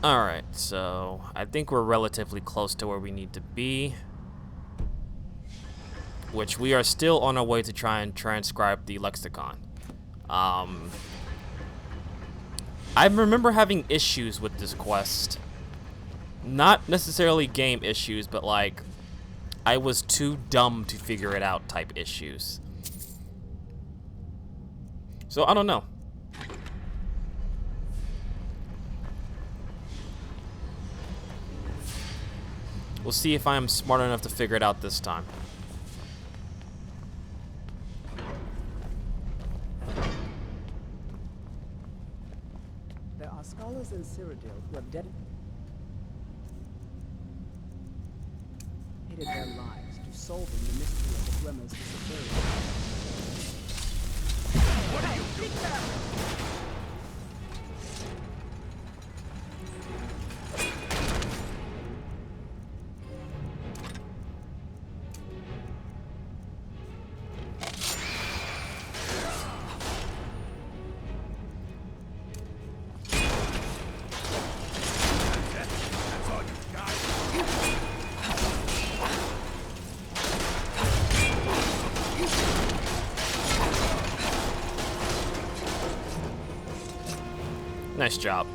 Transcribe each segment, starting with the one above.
Alright, so I think we're relatively close to where we need to be, which we are still on our way to try and transcribe the lexicon. I remember having issues with this quest. Not necessarily game issues, but like, I was too dumb to figure it out type issues. So, I don't know. We'll see if I am smart enough to figure it out this time. There are scholars in Cyrodiil who have dedicated their lives to solving the mystery of the Glimmer's disappearance. What are you doing? Nice job.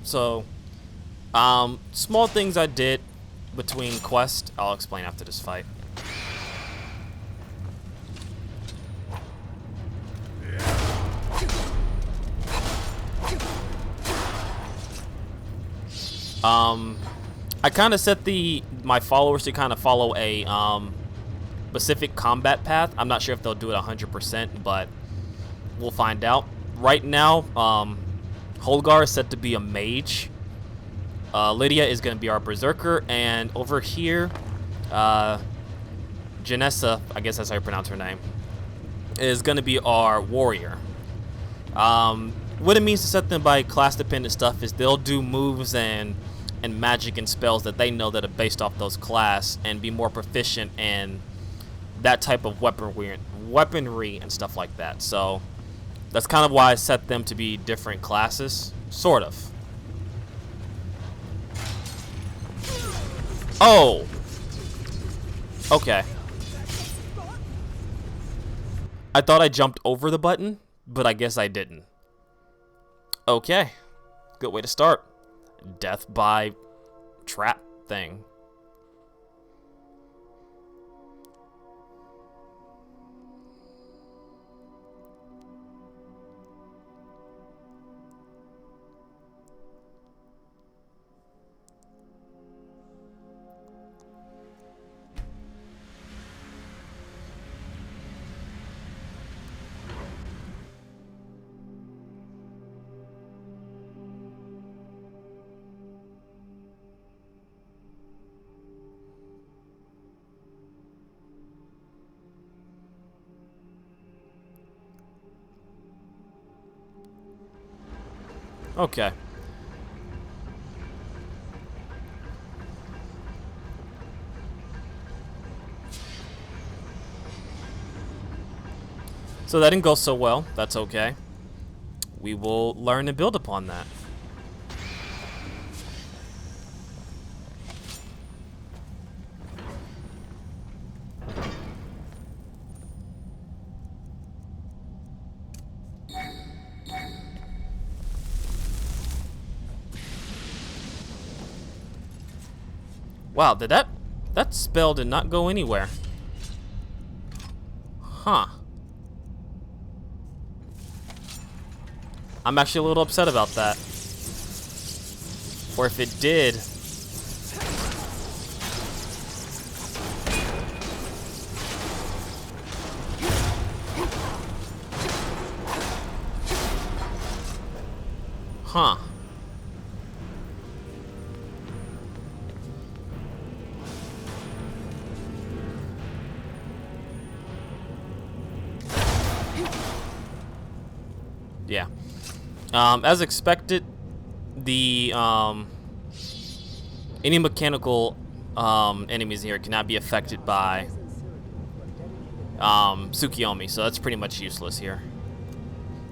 So, small things I did between quests, I'll explain after this fight. I kind of set my followers to kind of follow a specific combat path. I'm not sure if they'll do it 100%, but we'll find out. Right now, Holgar is set to be a mage. Lydia is going to be our berserker, and over here, Janessa, I guess that's how you pronounce her name, is going to be our warrior. What it means to set them by class-dependent stuff is they'll do moves and magic and spells that they know that are based off those class and be more proficient in that type of weaponry and stuff like that. So that's kind of why I set them to be different classes, sort of. Oh, okay. I thought I jumped over the button, but I guess I didn't. Okay, good way to start. Death by trap thing. Okay. So that didn't go so well. That's okay. We will learn and build upon that. Wow, that spell did not go anywhere. Huh. I'm actually a little upset about that. Or if it did. Huh. Yeah. As expected, the any mechanical enemies here cannot be affected by Tsukiyomi, so that's pretty much useless here.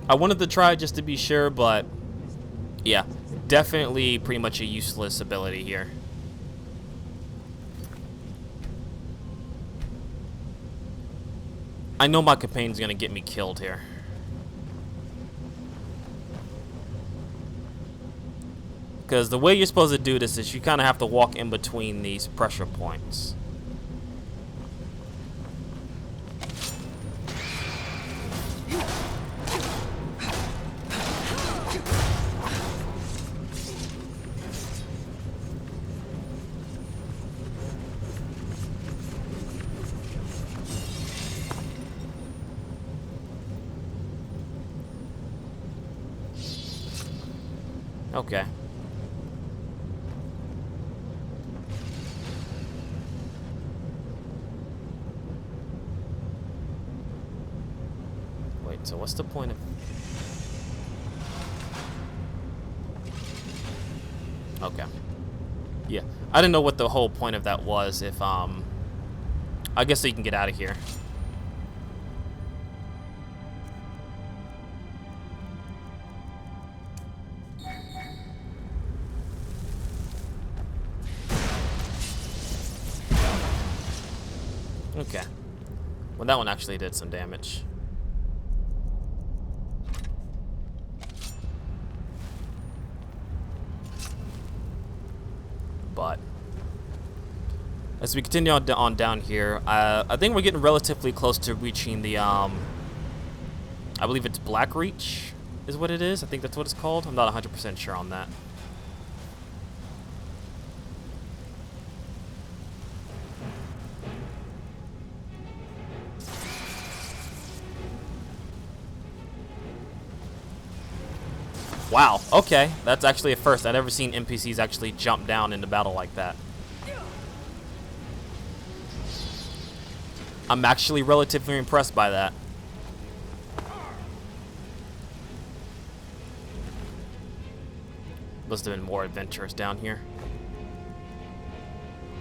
I wanted to try just to be sure, but yeah, definitely pretty much a useless ability here. I know my companion's gonna get me killed here. Because the way you're supposed to do this is you kind of have to walk in between these pressure points. Okay. Wait, so what's the point of... Okay. Yeah. I didn't know what the whole point of that was if, I guess so you can get out of here. Okay. Well, that one actually did some damage. But as we continue on down here, I think we're getting relatively close to reaching the, I believe it's Blackreach is what it is. I think that's what it's called. I'm not 100% sure on that. Wow, okay. That's actually a first. I've never seen NPCs actually jump down into battle like that. I'm actually relatively impressed by that. Must have been more adventurous down here.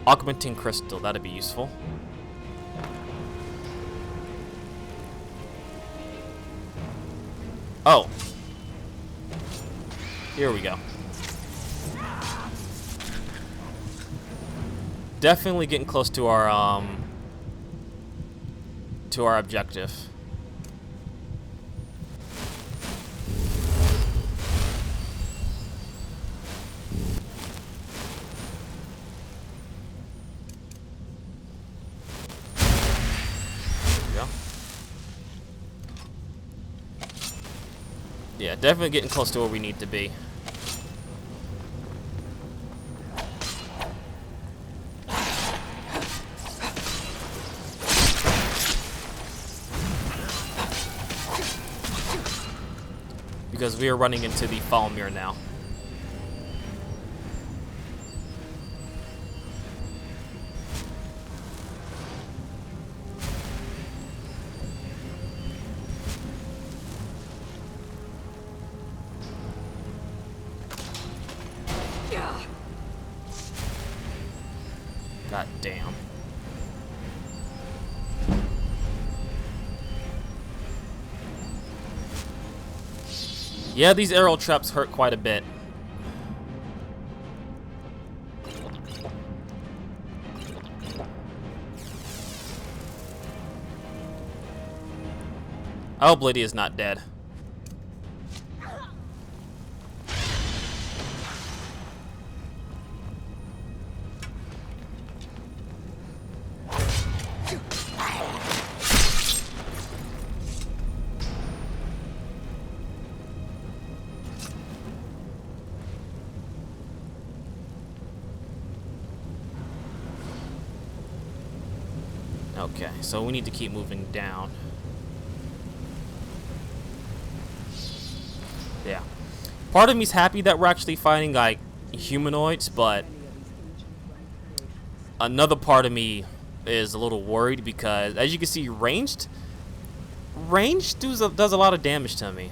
Augmenting crystal, that'd be useful. Oh. Here we go. Definitely getting close to our objective. There we go. Yeah, definitely getting close to where we need to be. Because we are running into the Falmir now. God damn. Yeah, these arrow traps hurt quite a bit. I hope Lydia is not dead. Okay, so we need to keep moving down. Yeah. Part of me's happy that we're actually fighting, like, humanoids, but another part of me is a little worried because, as you can see, ranged does a lot of damage to me.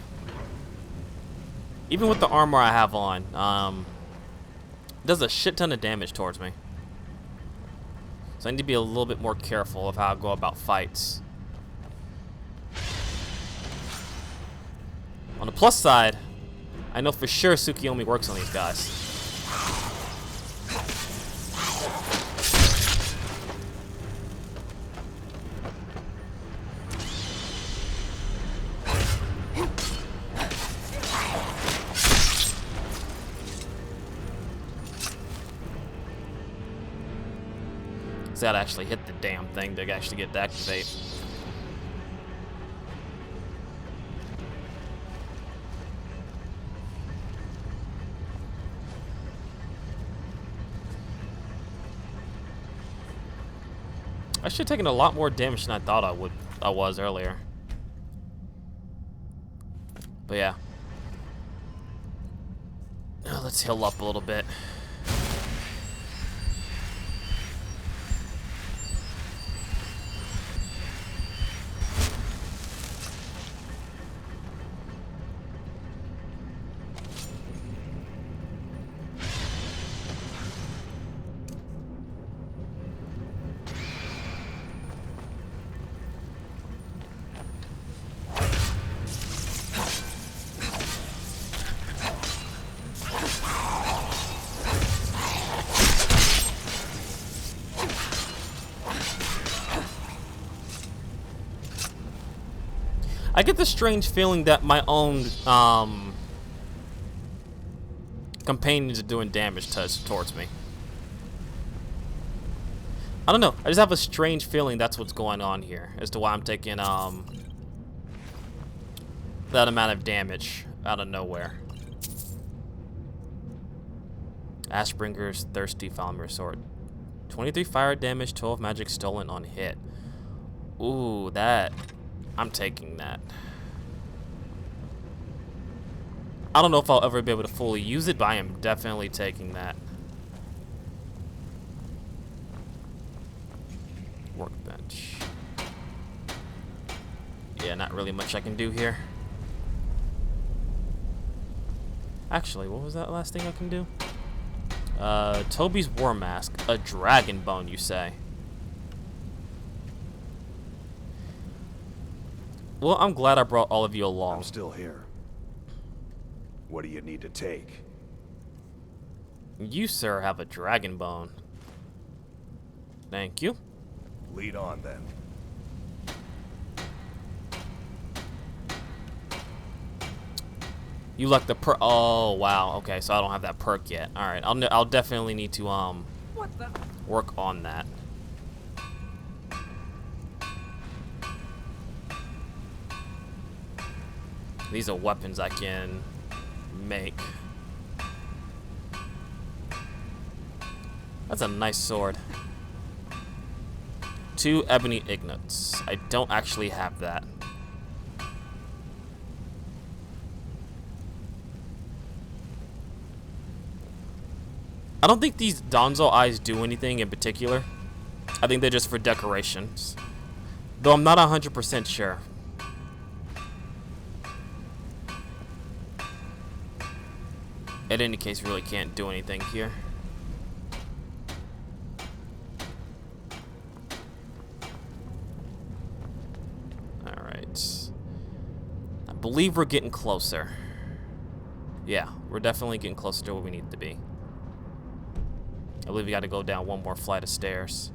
Even with the armor I have on, does a shit ton of damage towards me. So I need to be a little bit more careful of how I go about fights. On the plus side, I know for sure Tsukiyomi works on these guys. So that actually hit the damn thing to actually get to activate. I should have taken a lot more damage than I thought I was earlier. But yeah. Now let's heal up a little bit. I get the strange feeling that my own companions are doing damage towards me. I don't know. I just have a strange feeling that's what's going on here as to why I'm taking that amount of damage out of nowhere. Ashbringer's Thirsty Falmer Sword. 23 fire damage, 12 magic stolen on hit. Ooh, that. I'm taking that. I don't know if I'll ever be able to fully use it, but I am definitely taking that. Workbench. Yeah, not really much I can do here. Actually, what was that last thing I can do? Toby's War Mask. A dragon bone, you say? Well, I'm glad I brought all of you along. I'm still here. What do you need to take? You, sir, have a dragon bone. Thank you. Lead on, then. You like the perk? Oh, wow. Okay, so I don't have that perk yet. All right, I'll definitely need to work on that. These are weapons I can make. That's a nice sword. 2 ebony ignats. I don't actually have that. I don't think these Donzo eyes do anything in particular. I think they're just for decorations. Though I'm not 100% sure. In any case, really can't do anything here. Alright. I believe we're getting closer. Yeah, we're definitely getting closer to where we need to be. I believe we got to go down one more flight of stairs.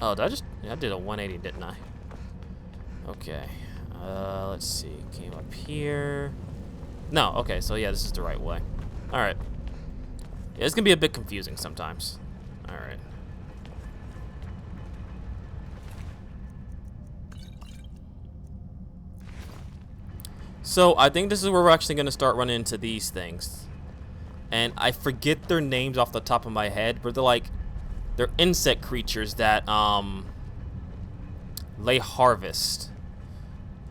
Oh, did I just... I did a 180, didn't I? Okay. Let's see. Came up here. No, okay, so yeah, this is the right way. Alright. Yeah, it's gonna be a bit confusing sometimes. Alright. So, I think this is where we're actually gonna start running into these things. And I forget their names off the top of my head, but they're like... They're insect creatures that lay harvest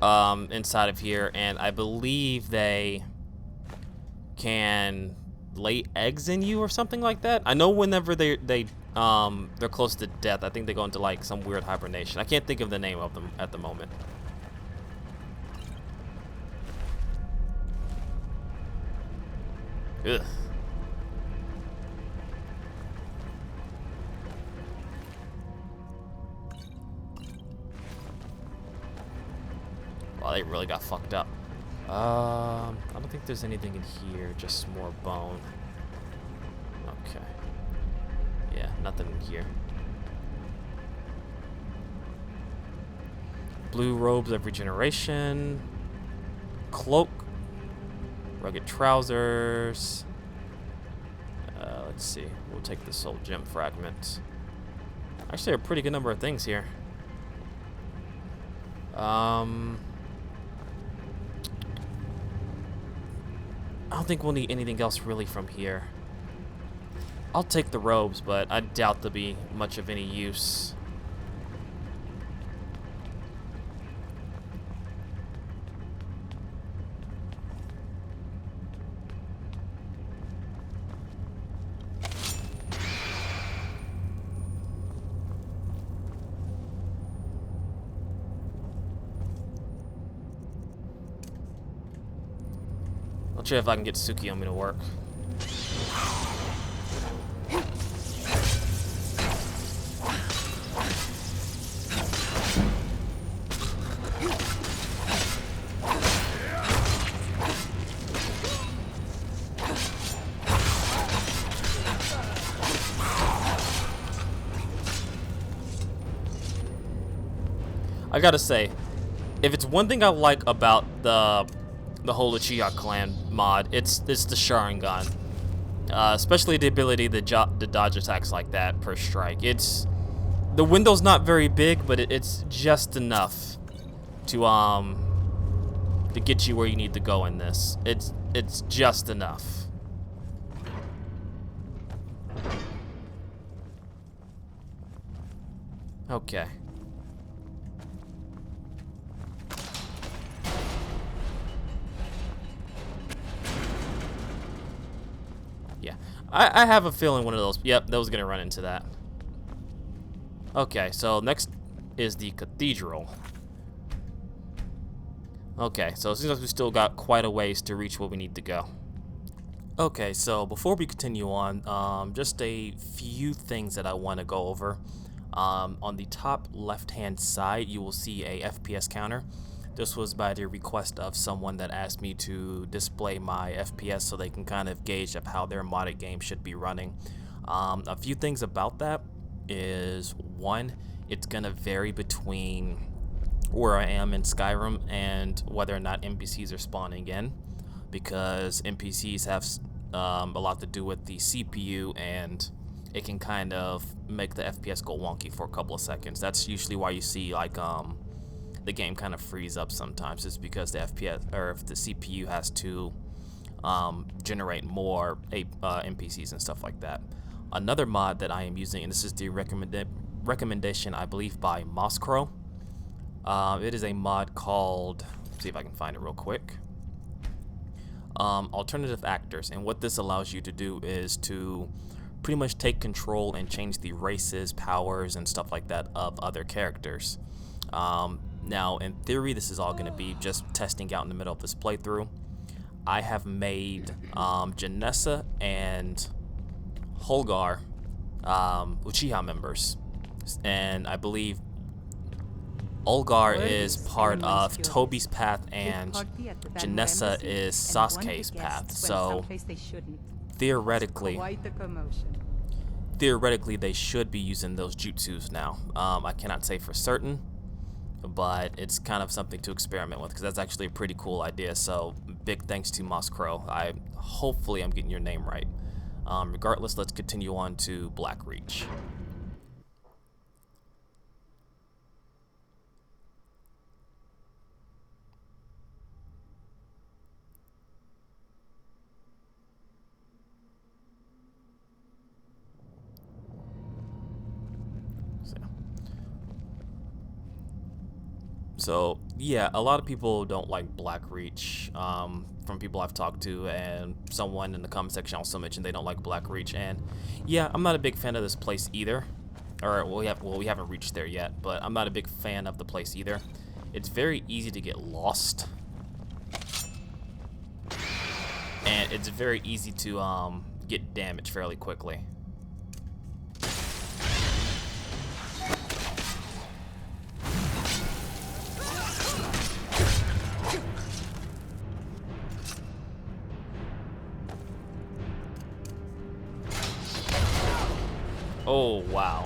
inside of here, and I believe they can lay eggs in you or something like that. I know whenever they they're close to death. I think they go into like some weird hibernation. I can't think of the name of them at the moment. Ugh. Wow, they really got fucked up. I don't think there's anything in here, just more bone. Okay. Yeah, nothing in here. Blue robes of regeneration. Cloak. Rugged trousers. Let's see. We'll take the soul gem fragment. Actually, a pretty good number of things here. I don't think we'll need anything else really from here. I'll take the robes, but I doubt they'll be much of any use. I'll try if I can get Tsukiyomi to work. I gotta say, if it's one thing I like about the whole Uchiha clan mod, it's the Sharingan. Especially the ability to dodge attacks like that per strike. The window's not very big, but it's just enough to get you where you need to go in this. It's just enough. Okay. Yeah, I have a feeling one of those. Yep, that was gonna run into that. Okay, so next is the cathedral. Okay, so it seems like we still got quite a ways to reach where we need to go. Okay, so before we continue on, just a few things that I want to go over. On the top left-hand side, you will see a FPS counter. This was by the request of someone that asked me to display my FPS so they can kind of gauge of how their modded game should be running. A few things about that is, one, it's going to vary between where I am in Skyrim and whether or not NPCs are spawning in, because NPCs have a lot to do with the CPU, and it can kind of make the FPS go wonky for a couple of seconds. That's usually why you see like the game kind of freeze up sometimes. It's because the FPS, or if the CPU has to generate more NPCs and stuff like that. Another mod that I am using, and this is the recommendation I believe by Mosscrow. It is a mod called, let's see if I can find it real quick. Alternative actors, and what this allows you to do is to pretty much take control and change the races, powers, and stuff like that of other characters. Now, in theory, this is all going to be just testing out in the middle of this playthrough. I have made Janessa and Holgar Uchiha members, and I believe Olgar is part of Toby's path and Janessa is Sasuke's path, so theoretically they should be using those jutsus now. I cannot say for certain, but it's kind of something to experiment with, because that's actually a pretty cool idea. So big thanks to Mosscrow. Hopefully I'm getting your name right. Regardless, let's continue on to Blackreach. So yeah, a lot of people don't like Blackreach. From people I've talked to, and someone in the comment section also mentioned they don't like Blackreach. And yeah, I'm not a big fan of this place either. Or we haven't reached there yet, but I'm not a big fan of the place either. It's very easy to get lost, and it's very easy to get damaged fairly quickly. Oh, wow.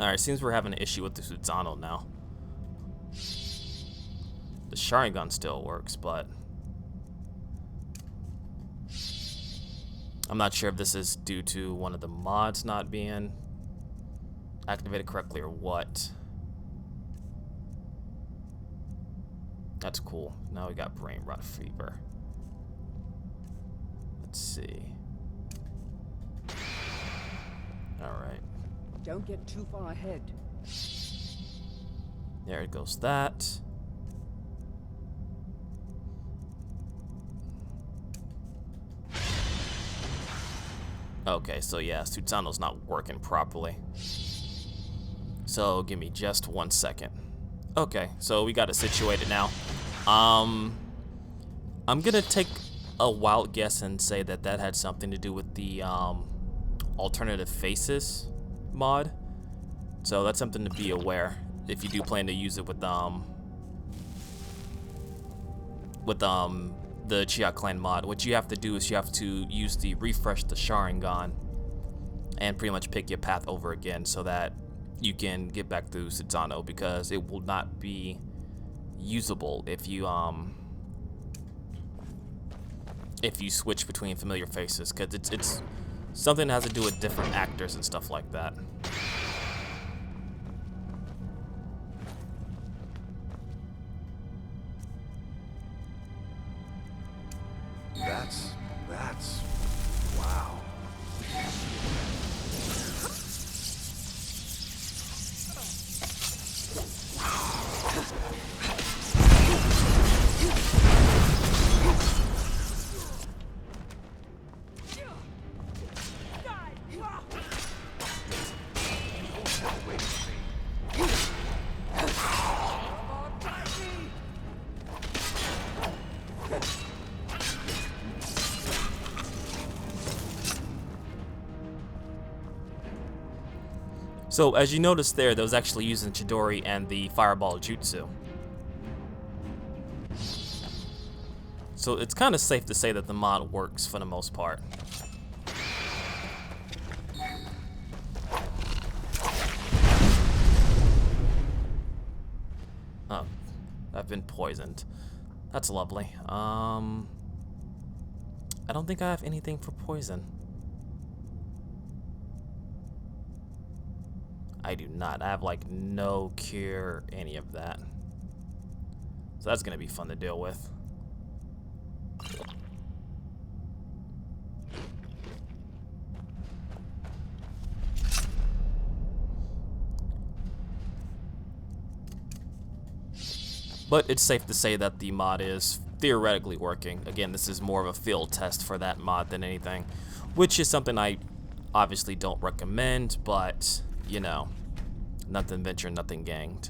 Alright, seems we're having an issue with the Susanoo now. The Sharingan still works, but I'm not sure if this is due to one of the mods not being activated correctly or what. That's cool. Now we got brain rot fever. Let's see. Alright. Don't get too far ahead. There it goes that. Okay, so yeah, Susanoo's not working properly. So give me just 1 second. Okay, so we got it situated now. I'm gonna take a wild guess and say that that had something to do with the alternative faces mod. So that's something to be aware if you do plan to use it with the Uchiha clan mod. What you have to do is you have to use the refresh the Sharingan and pretty much pick your path over again so that you can get back to Susanoo, because it will not be usable if you switch between familiar faces, because it's something that has to do with different actors and stuff like that. That's wow. So as you notice there, that was actually using Chidori and the Fireball Jutsu. So it's kind of safe to say that the mod works for the most part. Oh, I've been poisoned. That's lovely. I don't think I have anything for poison. I do not. I have like no cure, any of that. So that's gonna be fun to deal with. But it's safe to say that the mod is theoretically working. Again, this is more of a field test for that mod than anything, which is something I obviously don't recommend, but you know, nothing ventured, nothing gained.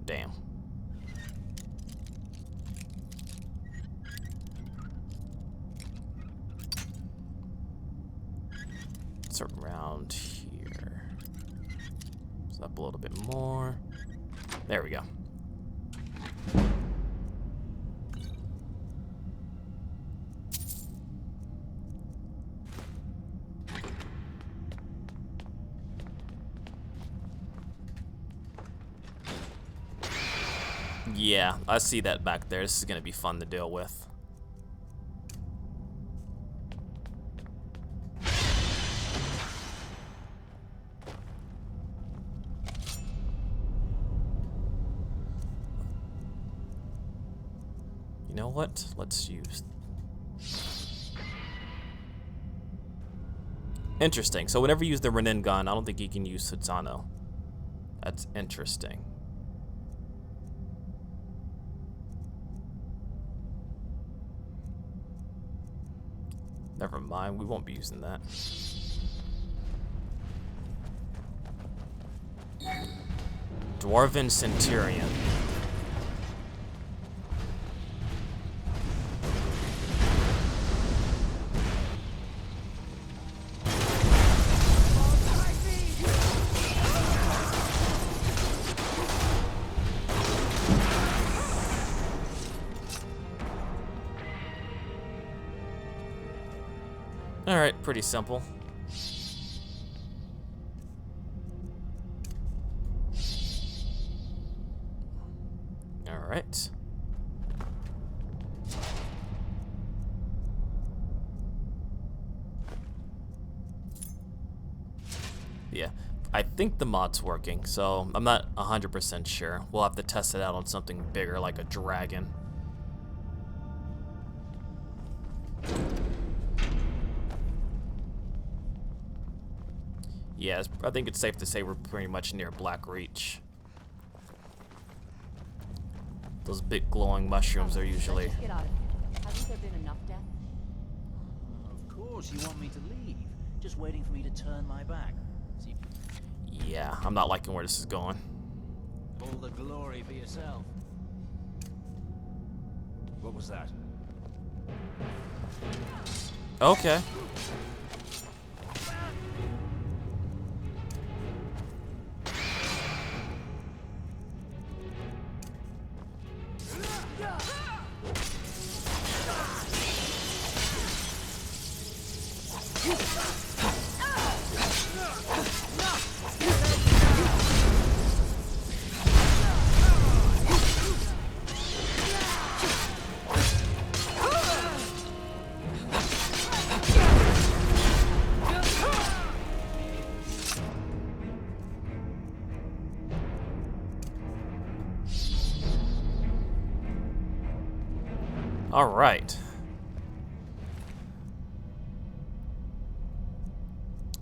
Damn. It's around here. It's up a little bit more. There we go. Yeah, I see that back there. This is gonna be fun to deal with. You know what? Let's use... Interesting. So whenever you use the Renin gun, I don't think you can use Sutsano. That's interesting. Never mind, we won't be using that. Dwarven Centurion. Alright, pretty simple. Alright. Yeah, I think the mod's working, so I'm not 100% sure. We'll have to test it out on something bigger like a dragon. Yeah, I think it's safe to say we're pretty much near Blackreach. Those big glowing mushrooms are usually... Let's just get out of here. Hasn't there been enough death? Of course you want me to leave. Just waiting for me to turn my back. See, Yeah, I'm not liking where this is going. all the glory for yourself. What was that? Okay. All right.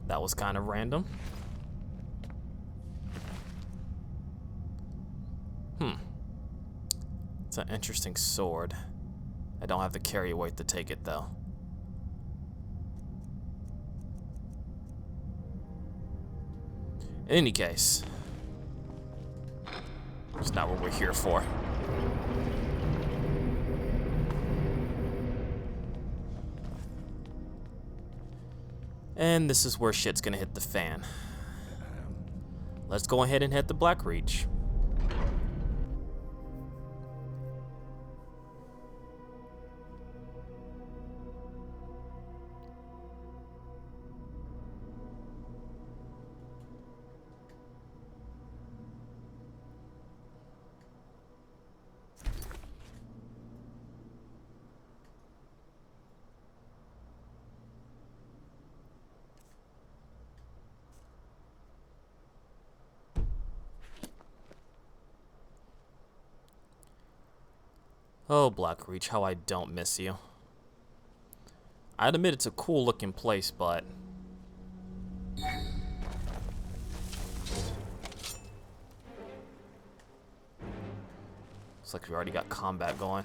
That was kind of random. It's an interesting sword. I don't have the carry weight to take it though. In any case, it's not what we're here for. And this is where shit's gonna hit the fan. Let's go ahead and hit the Blackreach. Oh, Blackreach, how I don't miss you. I'd admit it's a cool looking place, but... looks like we already got combat going.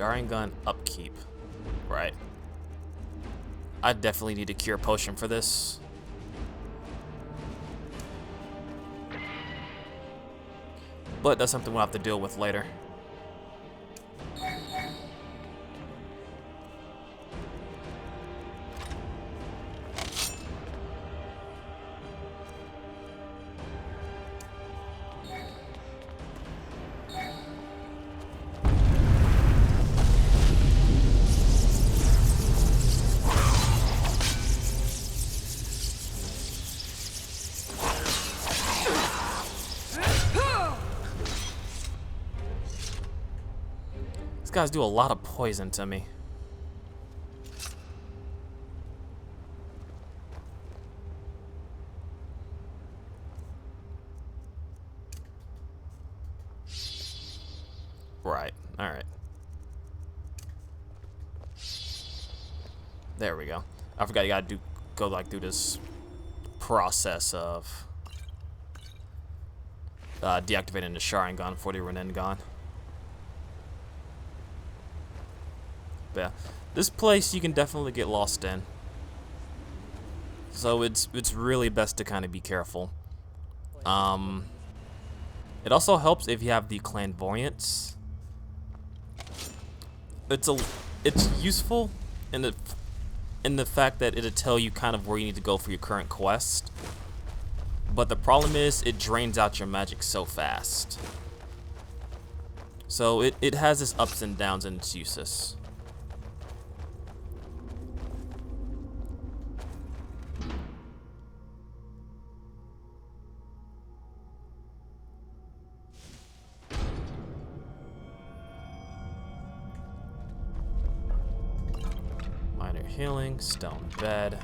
Sharingan upkeep. Right. I definitely need a cure potion for this. But that's something we'll have to deal with later. guys do a lot of poison to me. Right. All right. There we go. I forgot you gotta go like through this process of deactivating the Sharingan before the Renengan. But yeah, this place you can definitely get lost in. So it's really best to kind of be careful. It also helps if you have the clairvoyance. It's useful in the fact that it'll tell you kind of where you need to go for your current quest. But the problem is it drains out your magic so fast. So it has its ups and downs and its uses. Minor healing, stone bed.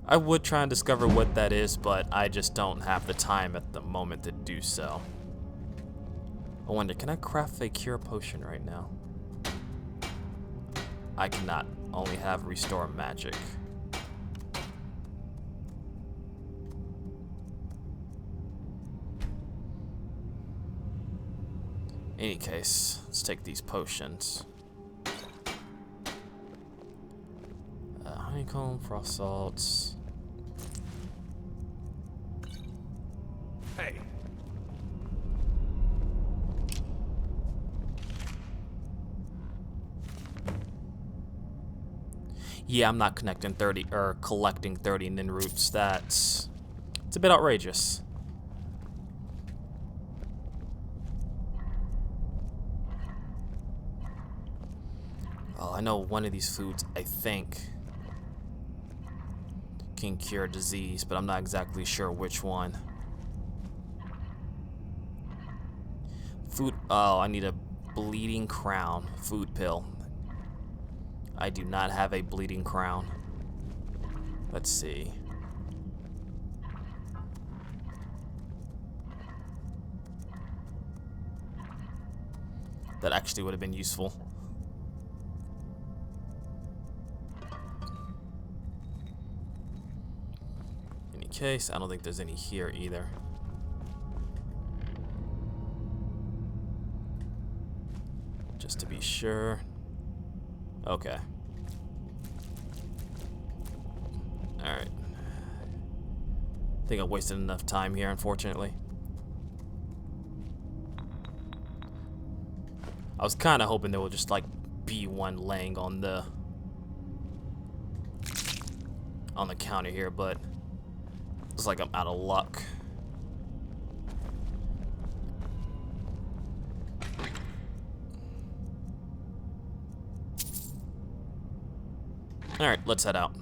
I would try and discover what that is, but I just don't have the time at the moment to do so. I wonder, can I craft a cure potion right now? I cannot. Only have restore magic. In any case, let's take these potions. Honeycomb, frost salts. Hey. Yeah, I'm not connecting 30 or collecting 30 nin roots. It's a bit outrageous. Oh, I know one of these foods, I think, can cure disease, but I'm not exactly sure which one. Food. Oh, I need a bleeding crown food pill. I do not have a bleeding crown. Let's see. That actually would have been useful. In any case, I don't think there's any here either. Just to be sure. Okay. Alright. I think I wasted enough time here, unfortunately. I was kind of hoping there would just like be one laying on the counter here, but looks like I'm out of luck. Alright, let's head out.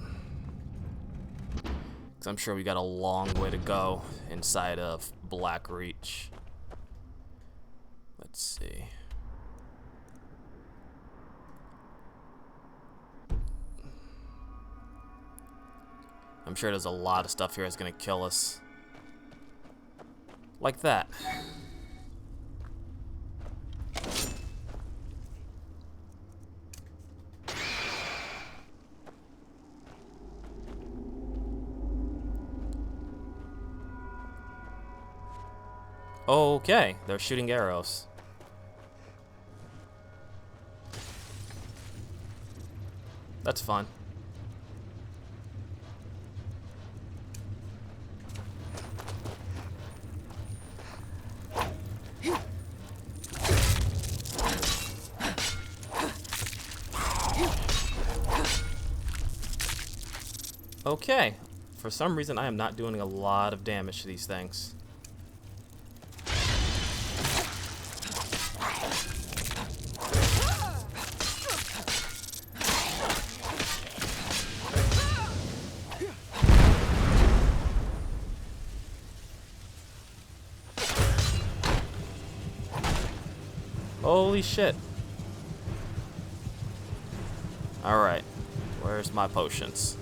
Because I'm sure we got a long way to go inside of Blackreach. Let's see. I'm sure there's a lot of stuff here that's going to kill us. Like that. Okay, they're shooting arrows. That's fun. Okay, for some reason I am not doing a lot of damage to these things. Holy shit. Alright. Where's my potions?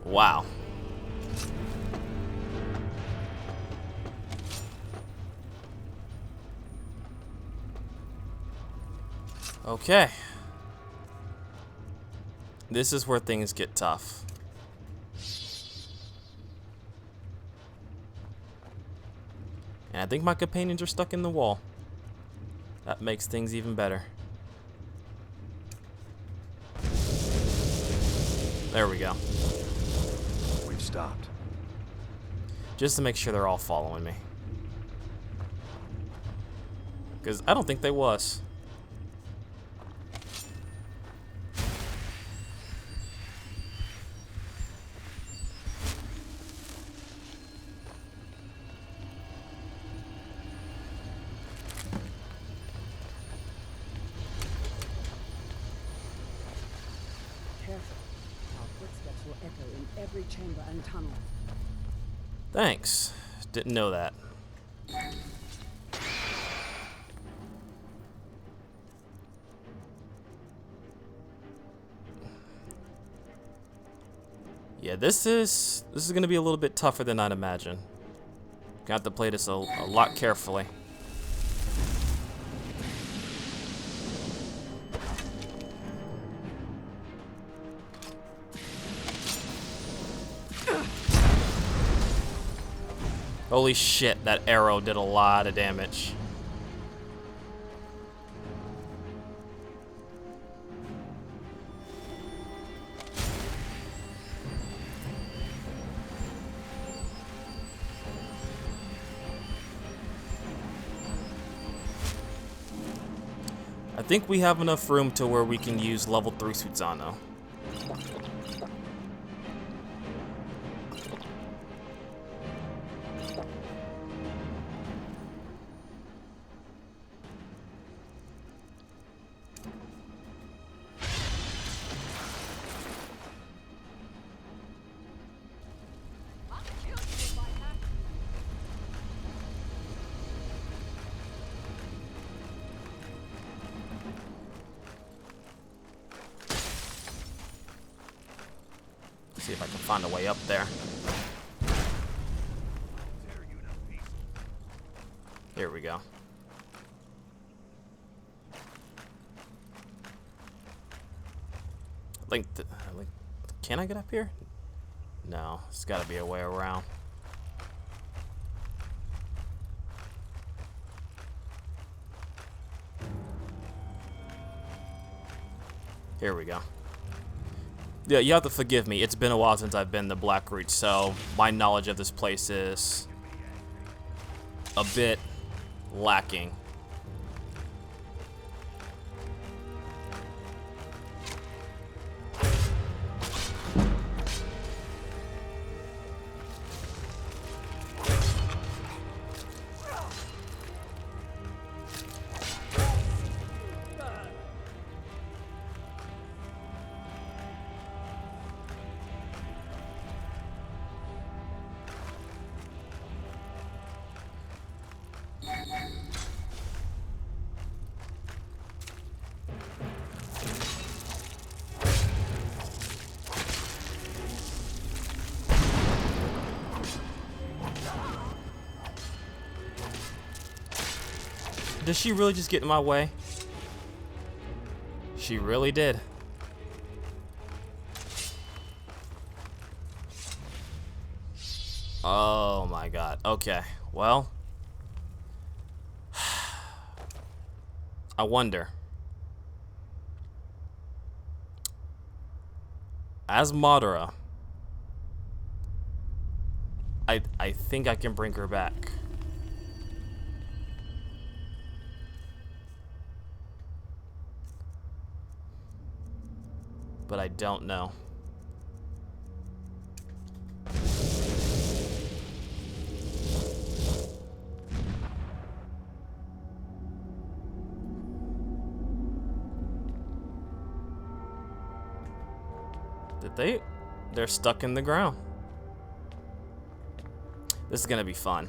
Wow. Okay. This is where things get tough. And I think my companions are stuck in the wall. That makes things even better. There we go. We've stopped. Just to make sure they're all following me. Because I don't think they was. Careful. Our footsteps will echo in every chamber and tunnel. Thanks. Didn't know that. Yeah, this is going to be a little bit tougher than I'd imagine. Got to play this a lot carefully. Holy shit, that arrow did a lot of damage. I think we have enough room to where we can use level 3 suits on though. See if I can find a way up there. Here we go. Can I get up here? No, it's got to be a way around. Here we go. Yeah, you have to forgive me. It's been a while since I've been to Blackreach, so my knowledge of this place is a bit lacking. Did she really just get in my way? She really did. Oh my god. Okay. Well. I wonder. As Madara, I think I can bring her back. But I don't know. Did they? They're stuck in the ground. This is gonna be fun.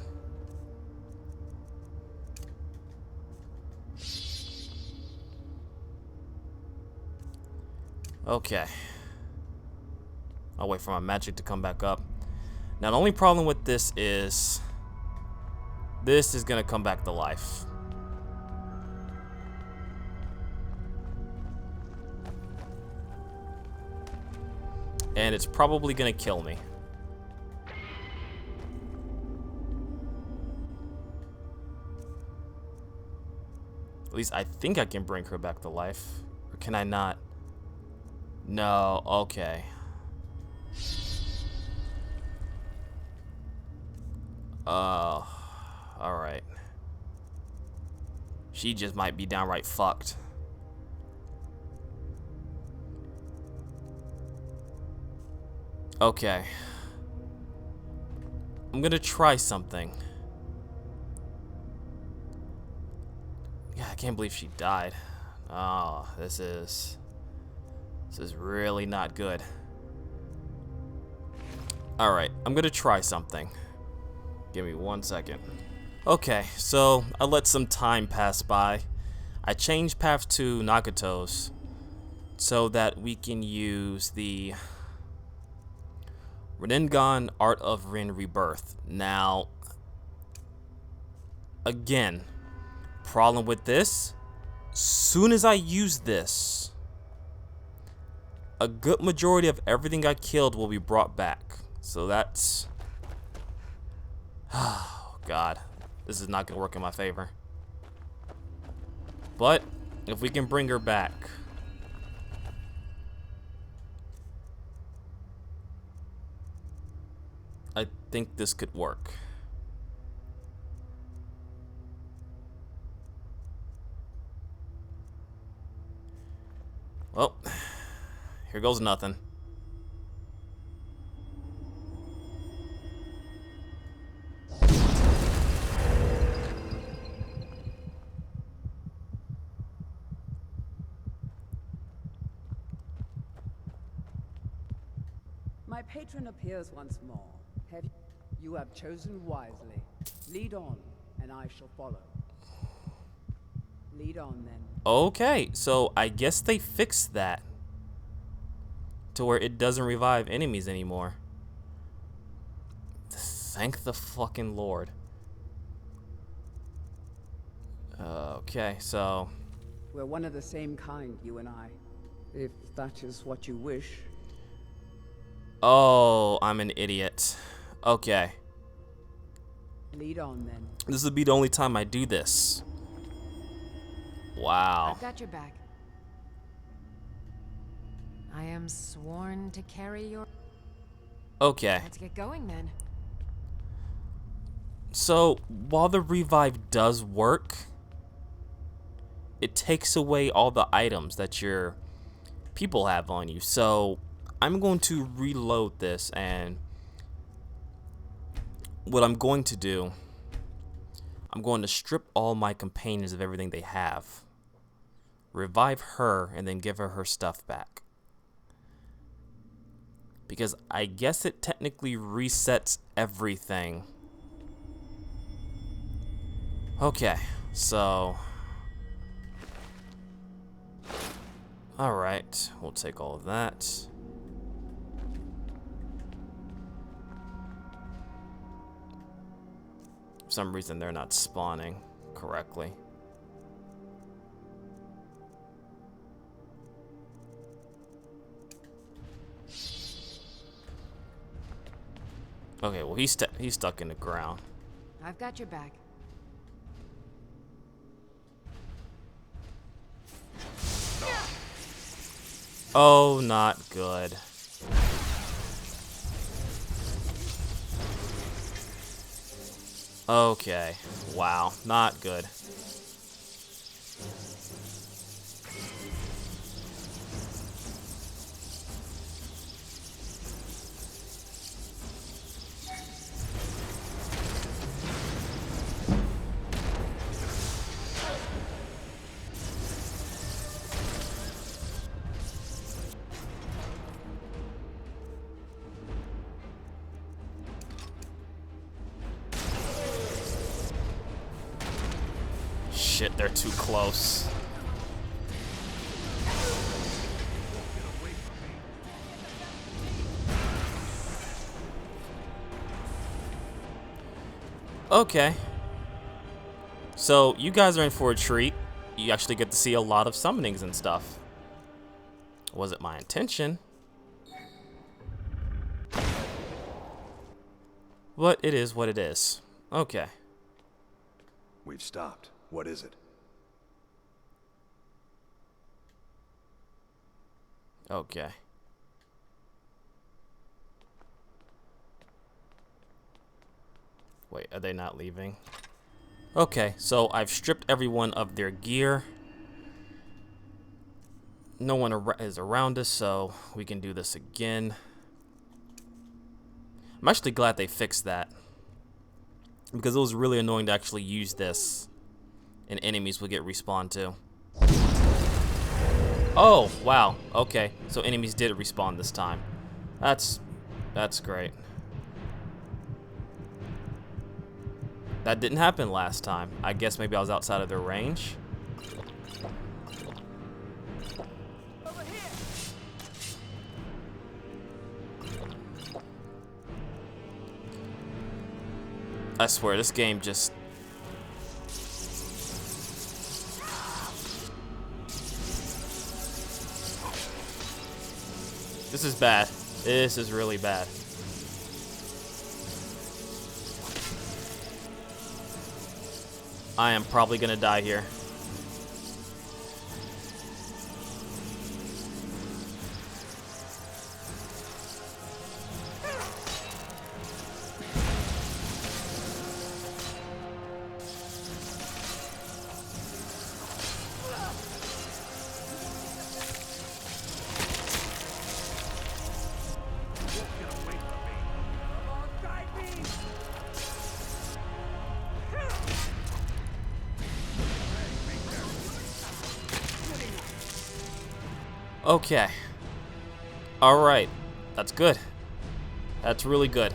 Okay. I'll wait for my magic to come back up. Now the only problem with this is gonna come back to life. And it's probably gonna kill me. At least I think I can bring her back to life. Or can I not? No, okay. Alright. She just might be downright fucked. Okay. I'm gonna try something. Yeah, I can't believe she died. Oh, this is really not good. Alright, I'm gonna try something. Give me 1 second. Okay, so I let some time pass by. I changed path to Nagato's so that we can use the Rinnegan Art of Rin Rebirth. Now, again, problem with this, soon as I use this, a good majority of everything I killed will be brought back. So that's... Oh, God. This is not going to work in my favor. But, if we can bring her back... I think this could work. Well, here goes nothing. My patron appears once more. You have chosen wisely. Lead on, and I shall follow. Lead on, then. Okay, so I guess they fixed that to where it doesn't revive enemies anymore. Thank the fucking Lord. Okay, so... We're one of the same kind, you and I. If that is what you wish. Oh, I'm an idiot. Okay. Lead on, then. This will be the only time I do this. Wow. I've got your back. I am sworn to carry your... Okay. Let's get going, then. So, while the revive does work, it takes away all the items that your people have on you. So, I'm going to reload this, and what I'm going to do, I'm going to strip all my companions of everything they have, revive her, and then give her her stuff back. Because I guess it technically resets everything. Okay, so... Alright, we'll take all of that. For some reason they're not spawning correctly. Okay, well he's stuck in the ground. I've got your back. Oh, not good. Okay, wow, not good. shit, they're too close. Okay. So, you guys are in for a treat. You actually get to see a lot of summonings and stuff. Wasn't my intention. But it is what it is. Okay. We've stopped. What is it? Okay. Wait, are they not leaving? Okay, so I've stripped everyone of their gear. No one is around us, so we can do this again. I'm actually glad they fixed that, because it was really annoying to actually use this and enemies would get respawned too. Oh, wow. Okay, so enemies did respawn this time. That's great. That didn't happen last time. I guess maybe I was outside of their range. I swear, this game just... This is bad. This is really bad. I am probably gonna die here. Okay. Alright. That's good. That's really good.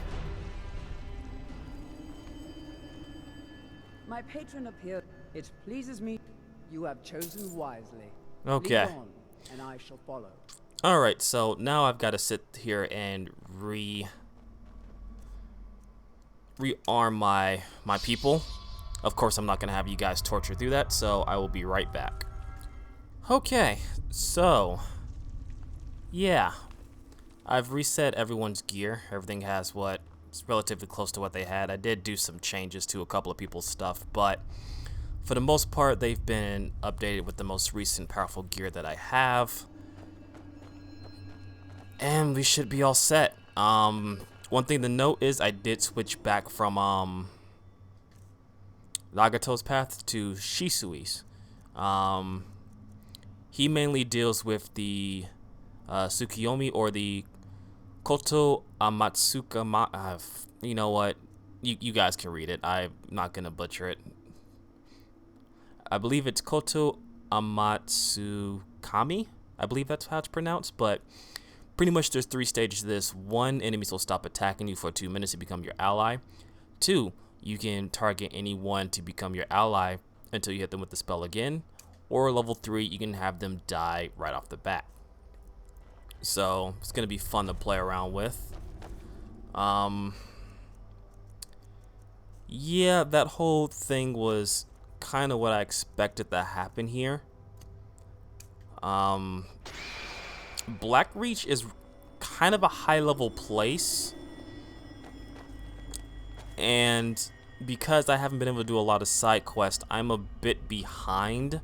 My patron appeared. It pleases me. You have chosen wisely. Okay. Lead on, and I shall follow. Alright, so now I've got to sit here and rearm my people. Of course, I'm not going to have you guys torture through that, so I will be right back. Okay, so... yeah, I've reset everyone's gear. Everything has what it's relatively close to what they had. I did do some changes to a couple of people's stuff, but for the most part, they've been updated with the most recent powerful gear that I have. And we should be all set. One thing to note is I did switch back from Nagato's path to Shisui's. He mainly deals with the Tsukiyomi or the Koto Amatsuka. You know what? You guys can read it. I'm not gonna butcher it. I believe it's Koto Amatsukami. I believe that's how it's pronounced. But pretty much there's 3 stages to this. 1, enemies will stop attacking you for 2 minutes to become your ally. 2, you can target anyone to become your ally until you hit them with the spell again. Or level 3, you can have them die right off the bat. So it's gonna be fun to play around with. Yeah, that whole thing was kind of what I expected to happen here. Blackreach is kind of a high-level place, and because I haven't been able to do a lot of side quests, I'm a bit behind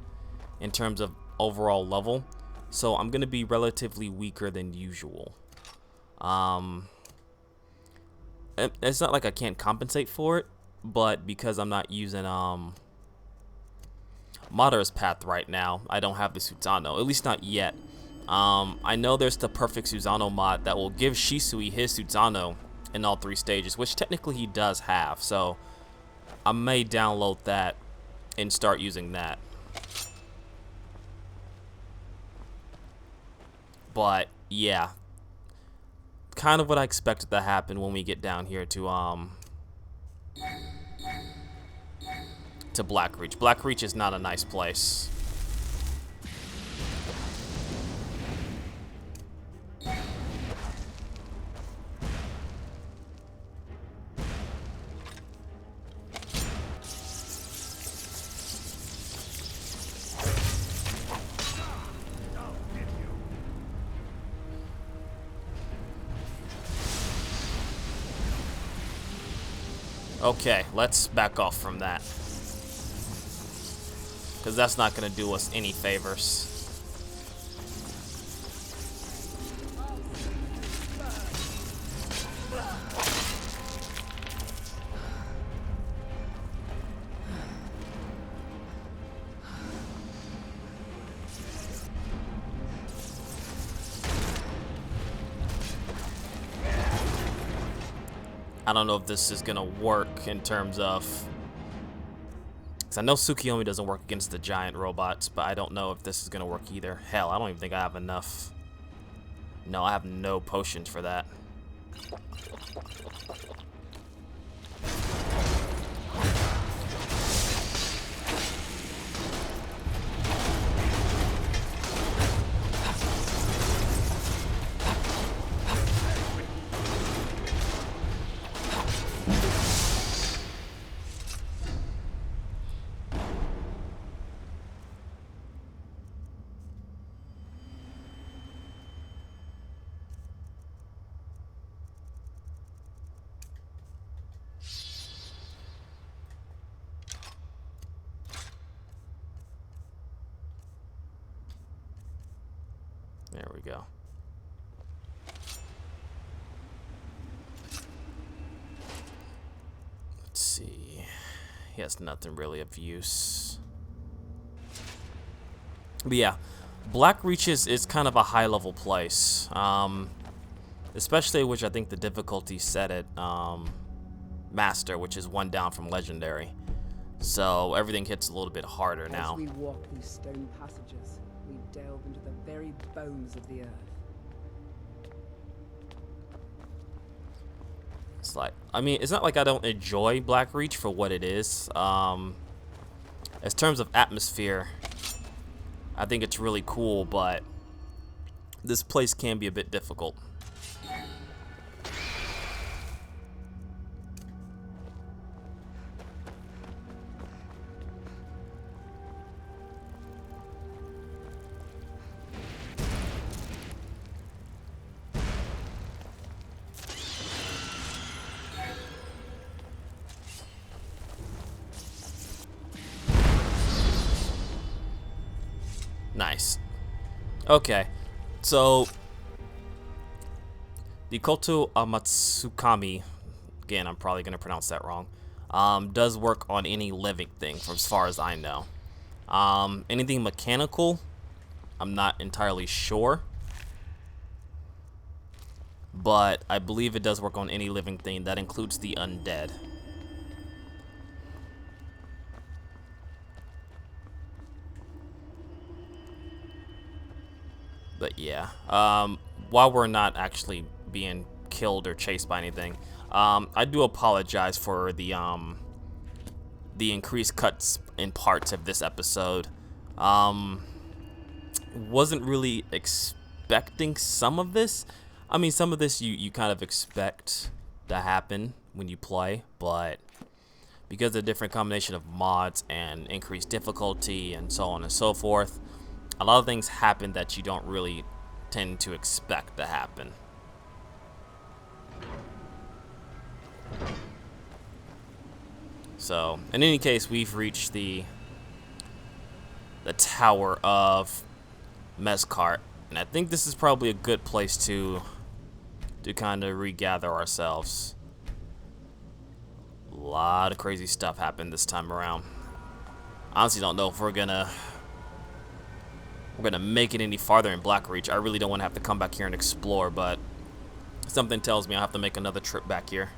in terms of overall level. So I'm going to be relatively weaker than usual. It's not like I can't compensate for it, but because I'm not using Madara's path right now, I don't have the Susanoo, at least not yet. I know there's the perfect Susanoo mod that will give Shisui his Susanoo in all 3 stages, which technically he does have, so I may download that and start using that. But yeah, kind of what I expected to happen when we get down here to to Blackreach. Blackreach is not a nice place. Okay, let's back off from that. Because that's not going to do us any favors. I don't know if this is gonna work in terms of, because I know Tsukiyomi doesn't work against the giant robots, but I don't know if this is gonna work either. Hell, I don't even think I have enough. No, I have no potions for that. There we go. Let's see. He has nothing really of use. But yeah, Blackreach is kind of a high-level place. Especially, which I think the difficulty set at Master, which is 1 down from Legendary. So everything hits a little bit harder now. As we walk these stone passages, we delve into the very bones of the earth. It's like, I mean, it's not like I don't enjoy Blackreach for what it is. As terms of atmosphere, I think it's really cool, but this place can be a bit difficult. Nice. Okay, so the Koto Amatsukami, again, I'm probably going to pronounce that wrong, does work on any living thing, from as far as I know. Anything mechanical, I'm not entirely sure, but I believe it does work on any living thing. That includes the undead. But yeah, while we're not actually being killed or chased by anything, I do apologize for the increased cuts in parts of this episode. Wasn't really expecting some of this. I mean, some of this you kind of expect to happen when you play, but because of the different combination of mods and increased difficulty and so on and so forth, a lot of things happen that you don't really tend to expect to happen. So, in any case, we've reached the Tower of Mezcart, and I think this is probably a good place to kind of regather ourselves. A lot of crazy stuff happened this time around. Honestly, don't know if we're gonna make it any farther in Blackreach. I really don't want to have to come back here and explore, but something tells me I'll have to make another trip back here.